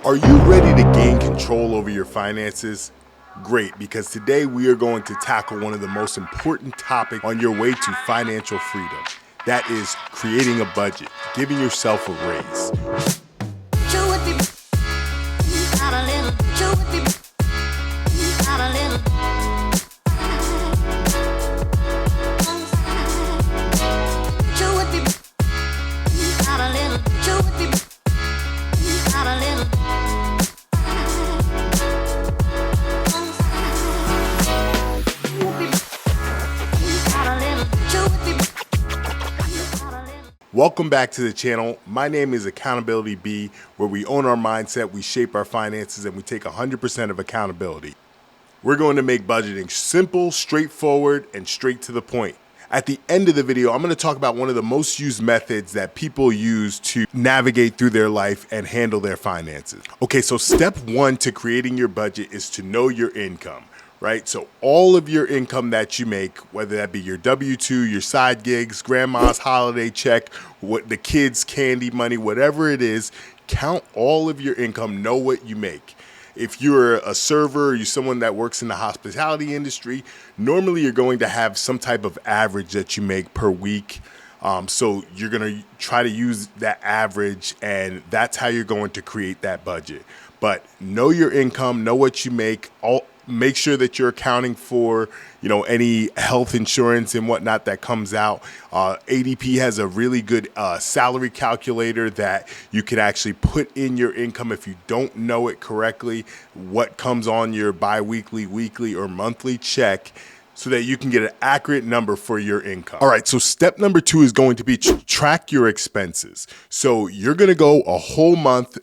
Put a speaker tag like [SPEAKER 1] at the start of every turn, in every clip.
[SPEAKER 1] Are you ready to gain control over your finances? Great, because today we are going to tackle one of the most important topics on your way to financial freedom. That is creating a budget, giving yourself a raise. Welcome back to the channel. My name is Accountability B, where we own our mindset, we shape our finances, and we take 100% of accountability. We're going to make budgeting simple, straightforward, and straight to the point. At the end of the video, I'm going to talk about one of the most used methods that people use to navigate through their life and handle their finances. Okay, so step one to creating your budget is to know your income. Right? So all of your income that you make, whether that be your W-2, your side gigs, grandma's holiday check, what the kids' candy money, whatever it is, count all of your income, know what you make. If you're a server or you're someone that works in the hospitality industry, normally you're going to have some type of average that you make per week. So you're going to try to use that average, and that's how you're going to create that budget. But know your income, know what you make, make sure that you're accounting for, any health insurance and whatnot that comes out. ADP has a really good salary calculator that you can actually put in your income if you don't know it correctly, what comes on your biweekly, weekly, or monthly check, so that you can get an accurate number for your income. All right, so step number 2 is going to be track your expenses. So you're gonna go a whole month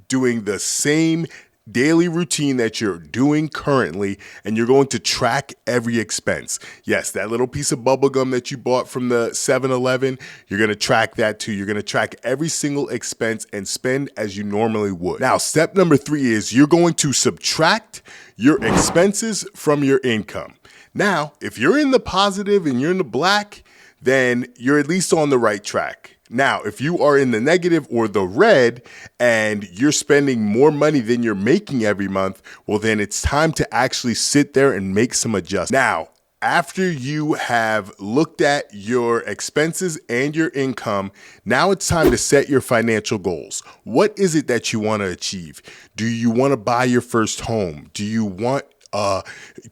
[SPEAKER 1] doing the same daily routine that you're doing currently, and you're going to track every expense. Yes, that little piece of bubble gum that you bought from the 7-Eleven, you're going to track that too. You're going to track every single expense and spend as you normally would. Now, step number 3 is you're going to subtract your expenses from your income. Now, if you're in the positive and you're in the black, then you're at least on the right track. Now, if you are in the negative or the red and you're spending more money than you're making every month, well, then it's time to actually sit there and make some adjustments. Now, after you have looked at your expenses and your income, now it's time to set your financial goals. What is it that you want to achieve? Do you want to buy your first home? Do you want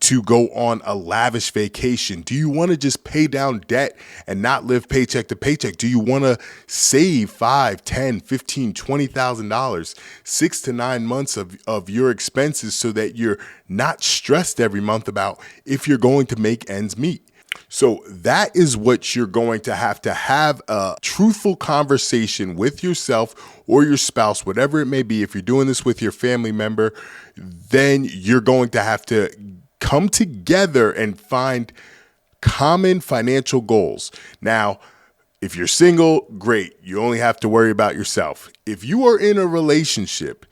[SPEAKER 1] to go on a lavish vacation? Do you want to just pay down debt and not live paycheck to paycheck? Do you want to save $5, $10, $15, $20,000, 6 to 9 months of your expenses so that you're not stressed every month about if you're going to make ends meet? So that is what you're going to have a truthful conversation with yourself or your spouse, whatever it may be. If you're doing this with your family member, then you're going to have to come together and find common financial goals. Now, if you're single, great. You only have to worry about yourself. If you are in a relationship,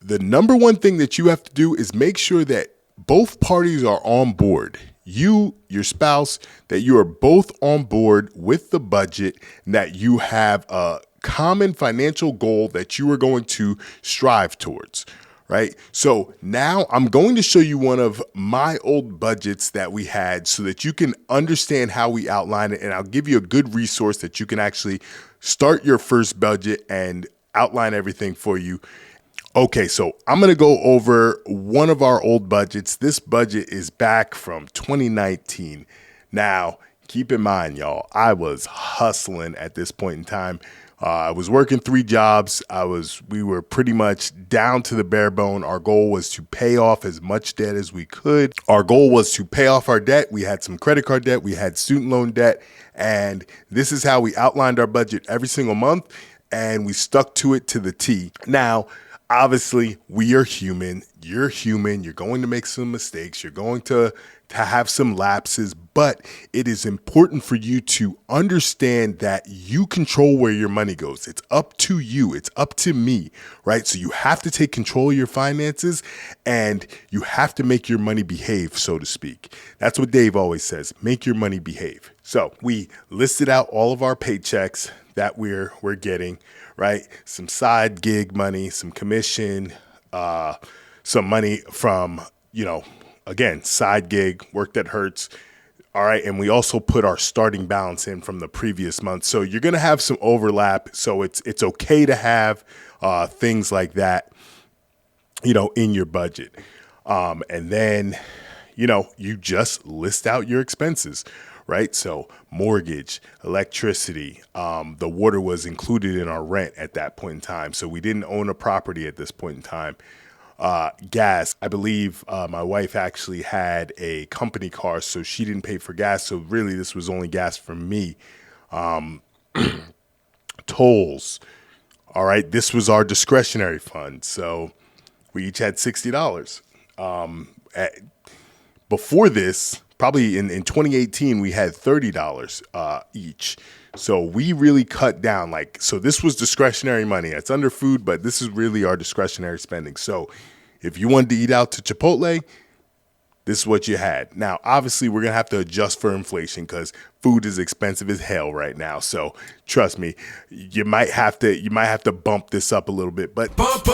[SPEAKER 1] the number one thing that you have to do is make sure that both parties are on board. You, your spouse, that you are both on board with the budget, and that you have a common financial goal that you are going to strive towards, right? So now I'm going to show you one of my old budgets that we had so that you can understand how we outline it, and I'll give you a good resource that you can actually start your first budget and outline everything for you. Okay, so I'm going to go over one of our old budgets. This budget is back from 2019. Now, keep in mind, y'all, I was hustling at this point in time. I was working 3 jobs. We were pretty much down to the bare bone. Our goal was to pay off as much debt as we could. Our goal was to pay off our debt. We had some credit card debt. We had student loan debt. And this is how we outlined our budget every single month. And we stuck to it to the T. Now, obviously, we are human. You're human. You're going to make some mistakes. You're going to have some lapses, but it is important for you to understand that you control where your money goes. It's up to you. It's up to me, right? So you have to take control of your finances, and you have to make your money behave, so to speak. That's what Dave always says, make your money behave. So we listed out all of our paychecks. that we're getting, right? Some side gig money, some commission, some money from, again, side gig, work that hurts. All right. And we also put our starting balance in from the previous month. So you're going to have some overlap. So it's okay to have things like that, in your budget. And then, you just list out your expenses, right? So mortgage, electricity, the water was included in our rent at that point in time. So we didn't own a property at this point in time. Gas, I believe my wife actually had a company car, so she didn't pay for gas. So really this was only gas for me. Tolls. All right. This was our discretionary fund. So we each had $60. Before this, probably in 2018, we had $30 each. So we really cut down. So this was discretionary money. It's under food, but this is really our discretionary spending. So if you wanted to eat out to Chipotle, this is what you had. Now, obviously, we're going to have to adjust for inflation because food is expensive as hell right now. So trust me, you might have to bump this up a little bit, but bump it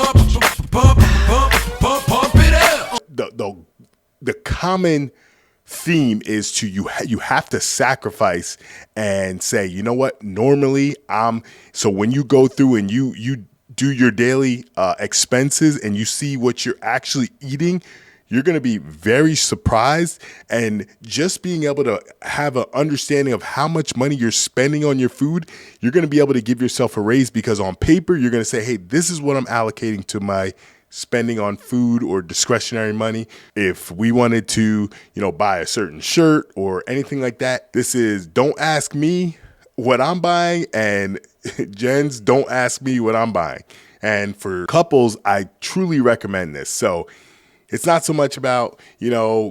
[SPEAKER 1] up. The common theme is you have to sacrifice and say, you know what, normally so when you go through and you do your daily expenses and you see what you're actually eating, you're going to be very surprised. And just being able to have an understanding of how much money you're spending on your food, you're going to be able to give yourself a raise, because on paper, you're going to say, hey, this is what I'm allocating to my spending on food or discretionary money. If we wanted to, buy a certain shirt or anything like that, this is, don't ask me what I'm buying, and Jen's, don't ask me what I'm buying. And for couples, I truly recommend this. So it's not so much about,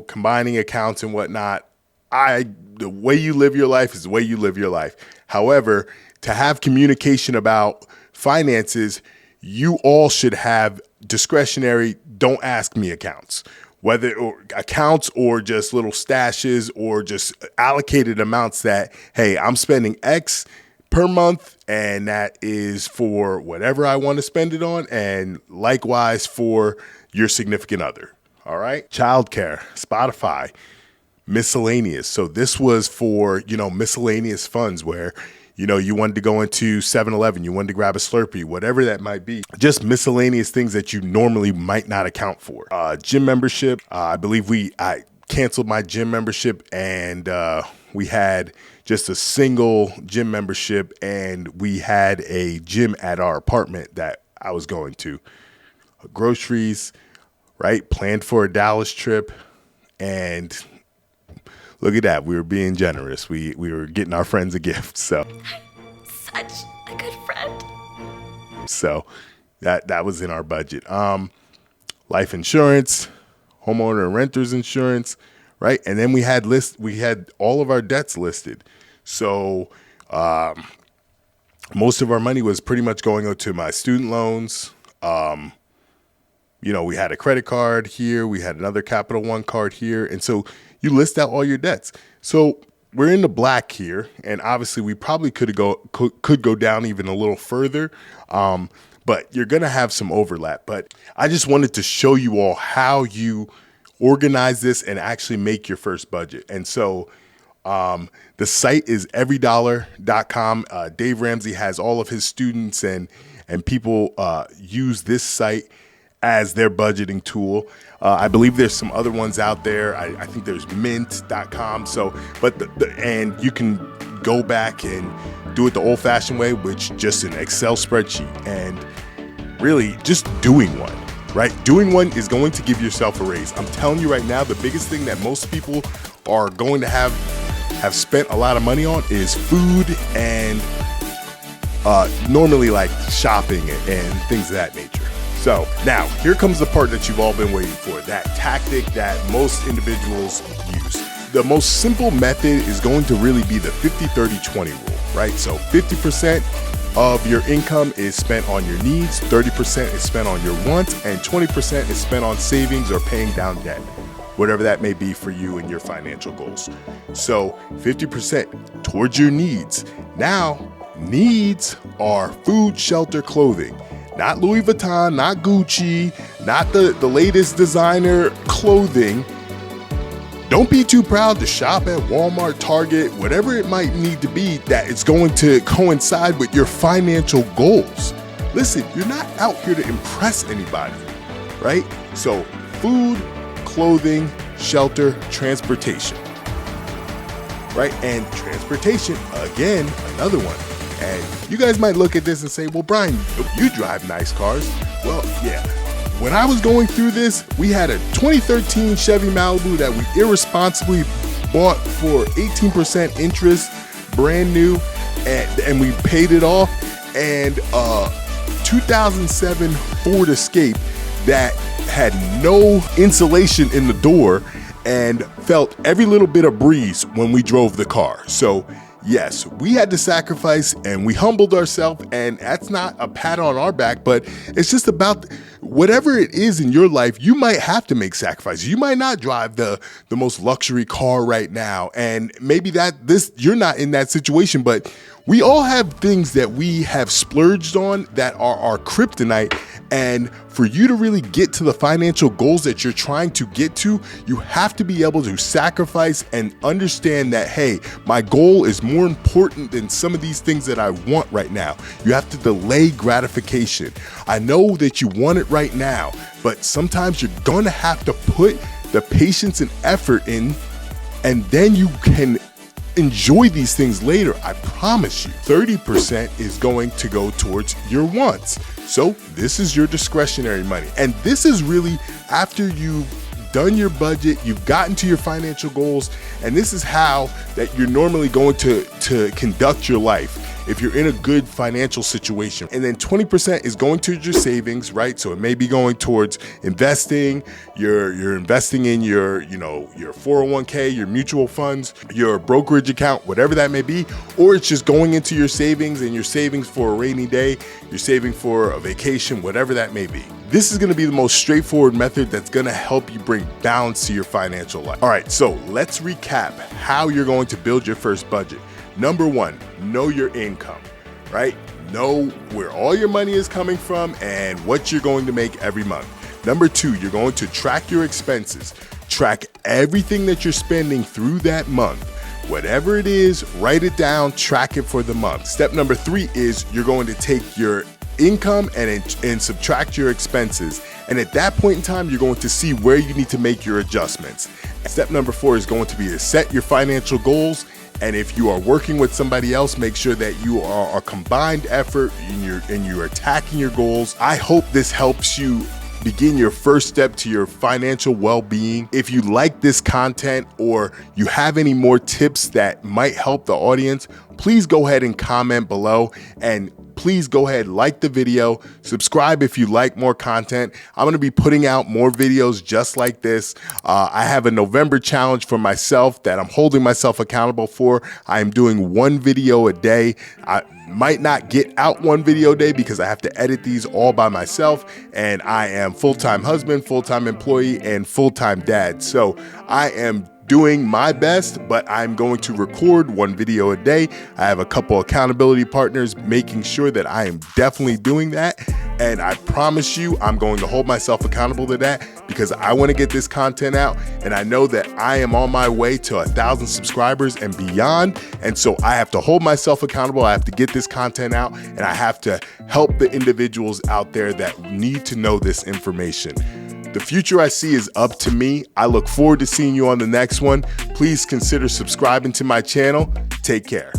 [SPEAKER 1] combining accounts and whatnot. The way you live your life is the way you live your life. However, to have communication about finances, you all should have discretionary, don't ask me accounts, whether accounts or just little stashes or just allocated amounts that, hey, I'm spending X per month, and that is for whatever I want to spend it on, and likewise for your significant other. All right. Childcare, Spotify, miscellaneous. So this was for, miscellaneous funds where, you wanted to go into 7-Eleven, you wanted to grab a Slurpee, whatever that might be, just miscellaneous things that you normally might not account for. Gym membership. I believe I canceled my gym membership, and we had just a single gym membership, and we had a gym at our apartment that I was going to. Groceries, right? Planned for a Dallas trip, and look at that. We were being generous. We were getting our friends a gift. So
[SPEAKER 2] such a good friend.
[SPEAKER 1] So that was in our budget. Life insurance, homeowner and renters insurance, right? And then we had all of our debts listed. So most of our money was pretty much going to my student loans. We had a credit card here. We had another Capital One card here. And so you list out all your debts. So we're in the black here. And obviously we probably could go down even a little further. But you're going to have some overlap. But I just wanted to show you all how you organize this and actually make your first budget. And so the site is everydollar.com. Dave Ramsey has all of his students and people use this site as their budgeting tool. I believe there's some other ones out there. I think there's mint.com. So, and you can go back and do it the old fashioned way, which just an Excel spreadsheet, and really just doing one, right? Doing one is going to give yourself a raise. I'm telling you right now, the biggest thing that most people are going to have spent a lot of money on is food and normally like shopping and things of that nature. So now here comes the part that you've all been waiting for, that tactic that most individuals use. The most simple method is going to really be the 50-30-20 rule, right? So 50% of your income is spent on your needs, 30% is spent on your wants, and 20% is spent on savings or paying down debt, whatever that may be for you and your financial goals. So 50% towards your needs. Now Needs are food, shelter, clothing. Not Louis Vuitton, not Gucci, not the latest designer clothing. Don't be too proud to shop at Walmart, Target, whatever it might need to be that it's going to coincide with your financial goals. Listen, you're not out here to impress anybody, right? So food, clothing, shelter, transportation, right? And transportation, again, another one. And you guys might look at this and say, well, Brian, you drive nice cars. Well, yeah. When I was going through this, we had a 2013 Chevy Malibu that we irresponsibly bought for 18% interest, brand new, and we paid it off. And 2007 Ford Escape that had no insulation in the door and felt every little bit of breeze when we drove the car. So yes, we had to sacrifice and we humbled ourselves, and that's not a pat on our back, but it's just about whatever it is in your life, you might have to make sacrifices. You might not drive the most luxury car right now, and maybe you're not in that situation, but we all have things that we have splurged on that are our kryptonite. And for you to really get to the financial goals that you're trying to get to, you have to be able to sacrifice and understand that, hey, my goal is more important than some of these things that I want right now. You have to delay gratification. I know that you want it right now, but sometimes you're going to have to put the patience and effort in, and then you can enjoy these things later. I promise you. 30% is going to go towards your wants. So this is your discretionary money. And this is really after you've done your budget, you've gotten to your financial goals, and this is how that you're normally going to conduct your life if you're in a good financial situation. And then 20% is going towards your savings, right? So it may be going towards investing. You're investing in your 401k, your mutual funds, your brokerage account, whatever that may be, or it's just going into your savings and your savings for a rainy day, you're saving for a vacation, whatever that may be. This is going to be the most straightforward method that's going to help you bring balance to your financial life. All right, so let's recap how you're going to build your first budget. Number one, know your income, right? Know where all your money is coming from and what you're going to make every month. Number two, you're going to track your expenses. Track everything that you're spending through that month. Whatever it is, write it down, track it for the month. Step number three is you're going to take your income and subtract your expenses. And at that point in time, you're going to see where you need to make your adjustments. Step number four is going to be to set your financial goals. And if you are working with somebody else, make sure that you are a combined effort and you're attacking your goals. I hope this helps you begin your first step to your financial well-being. If you like this content or you have any more tips that might help the audience, please go ahead and comment below, and please go ahead, like the video, subscribe if you like more content. I'm going to be putting out more videos just like this. I have a November challenge for myself that I'm holding myself accountable for. I'm doing one video a day. I might not get out one video a day because I have to edit these all by myself, and I am full-time husband, full-time employee, and full-time dad. So I am doing my best, but I'm going to record one video a day. I have a couple accountability partners making sure that I am definitely doing that. And I promise you, I'm going to hold myself accountable to that because I want to get this content out. And I know that I am on my way to 1,000 subscribers and beyond. And so I have to hold myself accountable. I have to get this content out, and I have to help the individuals out there that need to know this information. The future I see is up to me. I look forward to seeing you on the next one. Please consider subscribing to my channel. Take care.